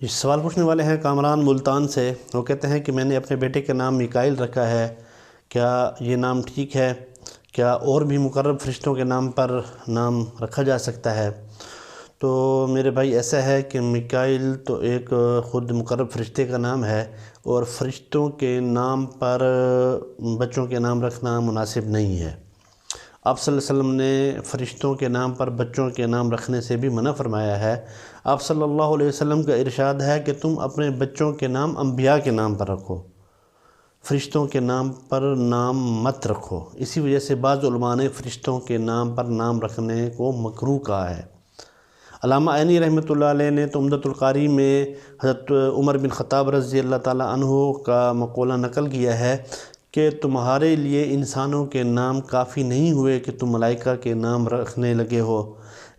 یہ سوال پوچھنے والے ہیں کامران ملتان سے۔ وہ کہتے ہیں کہ میں نے اپنے بیٹے کے نام میکائیل رکھا ہے، کیا یہ نام ٹھیک ہے؟ کیا اور بھی مقرب فرشتوں کے نام پر نام رکھا جا سکتا ہے؟ تو میرے بھائی ایسا ہے کہ میکائیل تو ایک خود مقرب فرشتے کا نام ہے، اور فرشتوں کے نام پر بچوں کے نام رکھنا مناسب نہیں ہے۔ آپ صلی اللہ علیہ وسلم نے فرشتوں کے نام پر بچوں کے نام رکھنے سے بھی منع فرمایا ہے۔ آپ صلی اللہ علیہ وسلم کا ارشاد ہے کہ تم اپنے بچوں کے نام انبیاء کے نام پر رکھو، فرشتوں کے نام پر نام مت رکھو۔ اسی وجہ سے بعض علماء نے فرشتوں کے نام پر نام رکھنے کو مکروہ کہا ہے۔ علامہ عینی رحمۃ اللہ علیہ نے تو عمدۃ القاری میں حضرت عمر بن خطاب رضی اللہ تعالیٰ عنہ کا مقولہ نقل کیا ہے کہ تمہارے لیے انسانوں کے نام کافی نہیں ہوئے کہ تم ملائکہ کے نام رکھنے لگے ہو،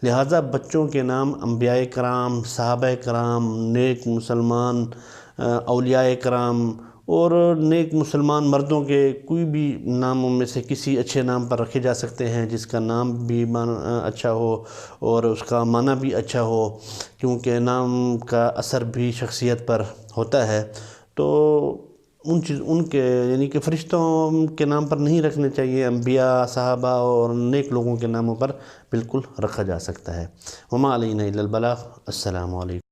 لہٰذا بچوں کے نام انبیاء کرام، صحابہ کرام، نیک مسلمان اولیاء کرام اور نیک مسلمان مردوں کے کوئی بھی ناموں میں سے کسی اچھے نام پر رکھے جا سکتے ہیں، جس کا نام بھی اچھا ہو اور اس کا معنی بھی اچھا ہو، کیونکہ نام کا اثر بھی شخصیت پر ہوتا ہے۔ تو ان کے یعنی کہ فرشتوں کے نام پر نہیں رکھنے چاہیے، انبیاء، صحابہ اور نیک لوگوں کے ناموں پر بالکل رکھا جا سکتا ہے۔ وما علینا الا البلاغ۔ السلام علیکم۔